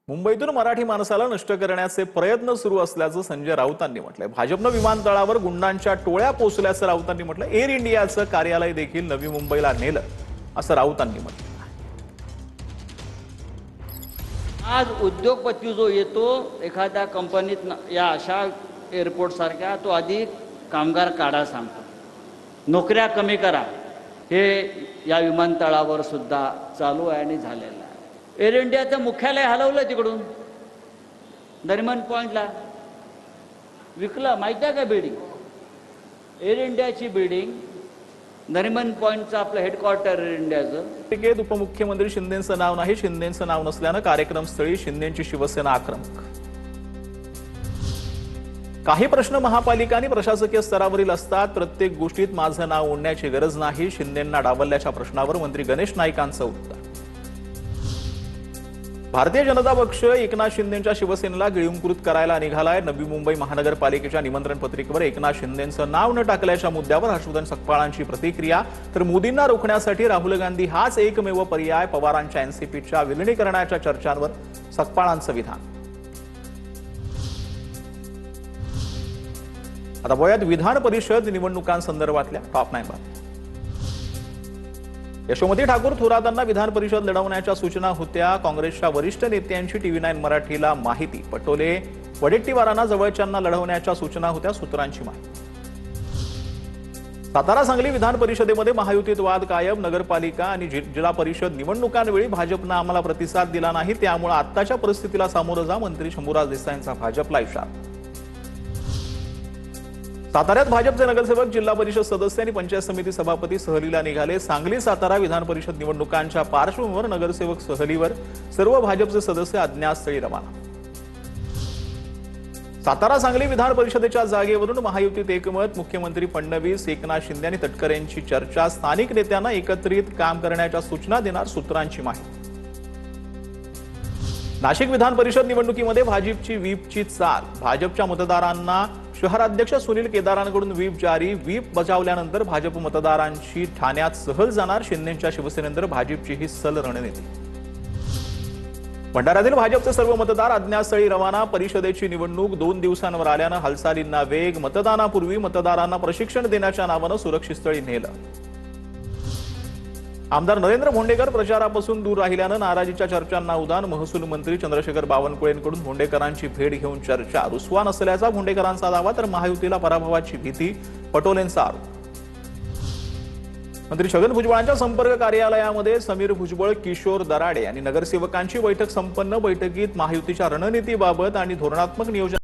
मुंबईतून मराठी माणसाला नष्ट करण्याचे प्रयत्न सुरू असल्याचं संजय राऊतांनी म्हटलंय। भाजपनं विमानतळावर गुंडांच्या टोळ्या पोहोचल्याचं राऊतांनी म्हटलं। एअर इंडियाचं कार्यालय देखील नवी मुंबईला नेलं असं राऊतांनी म्हटलं। आज उद्योगपती जो येतो एखाद्या कंपनीत या अशा एअरपोर्ट सारख्या, तो आधी कामगार काढा सांगतो, नोकऱ्या कमी करा। हे या विमानतळावर सुद्धा चालू आहे आणि झालेलं आहे। एअर इंडियाचं मुख्यालय हलवलं तिकडून नरिमन पॉइंटला, विकलं। माहिती आहे का बिल्डिंग? एअर इंडियाची बिल्डिंग, नरिमन पॉइंटचं आपलं हेडक्वार्टर एअर इंडियाचं। उपमुख्यमंत्री शिंदेंचं नाव नाही, शिंदेंचं नाव नसल्यानं कार्यक्रमस्थळी शिंदेंची शिवसेना आक्रमक। काही प्रश्न महापालिका आणि प्रशासकीय स्तरावरील असतात, प्रत्येक गोष्टीत माझं नाव ओढण्याची गरज नाही। शिंदेंना डावलल्याच्या प्रश्नावर मंत्री गणेश नाईकांचं उत्तर। भारतीय जनता पक्ष एकनाथ शिंदेंच्या शिवसेनेला गिळंकृत करायला निघालाय। नवी मुंबई महानगरपालिकेच्या निमंत्रण पत्रिकेवर एकनाथ शिंदेंचं नाव न टाकल्याच्या मुद्द्यावर हर्षवर्धन सकपाळांची प्रतिक्रिया। तर मोदींना रोखण्यासाठी राहुल गांधी हाच एकमेव पर्याय। पवारांच्या एनसीपीच्या विलिनीकरणाच्या चर्चांवर सकपाळांचं विधान। आता बघूयात विधान परिषद निवडणुकांसंदर्भातल्या टॉप 9 बातम्या। यशोमती ठाकूर थोरातांना विधान परिषद लढवण्याच्या सूचना होत्या। काँग्रेसच्या वरिष्ठ नेत्यांची टीव्ही 9 मराठीला माहिती। पटोले वडेट्टीवारांना जवळच्यांना लढवण्याच्या सूचना होत्या, सूत्रांची माहिती। सातारा सांगली विधान परिषदेमध्ये महायुतीत वाद कायम। नगरपालिका आणि जिल्हा परिषद निवडणुकांवेळी भाजपनं आम्हाला प्रतिसाद दिला नाही, त्यामुळे आत्ताच्या परिस्थितीला सामोरं जा। मंत्री शंभूराज देसाईंचा भाजपला इशारा। साताऱ्यात भाजपचे नगरसेवक, जिल्हा परिषद सदस्य आणि पंचायत समिती सभापती सहलीला निघाले। सांगली सातारा विधान परिषद निवडणुकांच्या पार्श्वभूमीवर नगरसेवक सहलीवर, सर्व भाजपचे सदस्य अज्ञातस्थळी रवाना। सातारा सांगली विधान परिषदेच्या जागेवरून महायुतीत एकमत। मुख्यमंत्री फडणवीस, एकनाथ शिंदे आणि तटकरेंची चर्चा। स्थानिक नेत्यांना एकत्रित काम करण्याच्या सूचना देणार, सूत्रांची माहिती। नाशिक विधान परिषद निवडणुकीमध्ये भाजपची व्हीपची चाल। भाजपच्या मतदारांना शहराध्यक्ष सुनील केदारांकडून व्हीप जारी। व्हीप बजावल्यानंतर भाजप मतदारांची ठाण्यात सहल जाणार। शिंदेंच्या शिवसेनेनंतर भाजपची ही सल रणनीती। भंडाऱ्यातील भाजपचे सर्व मतदार अज्ञातस्थळी रवाना। परिषदेची निवडणूक 2 दिवसांवर आल्यानं हालचालींना वेग। मतदानापूर्वी मतदारांना प्रशिक्षण देण्याच्या नावानं सुरक्षित स्थळी नेलं। आमदार नरेंद्र भोंडेकर प्रचारापासून दूर राहिल्यानं नाराजीच्या चर्चांना उधाण। महसूल मंत्री चंद्रशेखर बावनकुळेंकडून भोंडेकरांची भेट घेऊन चर्चा। रुसवा नसल्याचा भोंडेकरांचा दावा, तर महायुतीला पराभवाची भीती, पटोलेंचा आरोप। मंत्री छगन भुजबळांच्या संपर्क कार्यालयामध्ये समीर भुजबळ, किशोर दराडे आणि नगरसेवकांची बैठक संपन्न। बैठकीत महायुतीच्या रणनीतीबाबत आणि धोरणात्मक नियोजन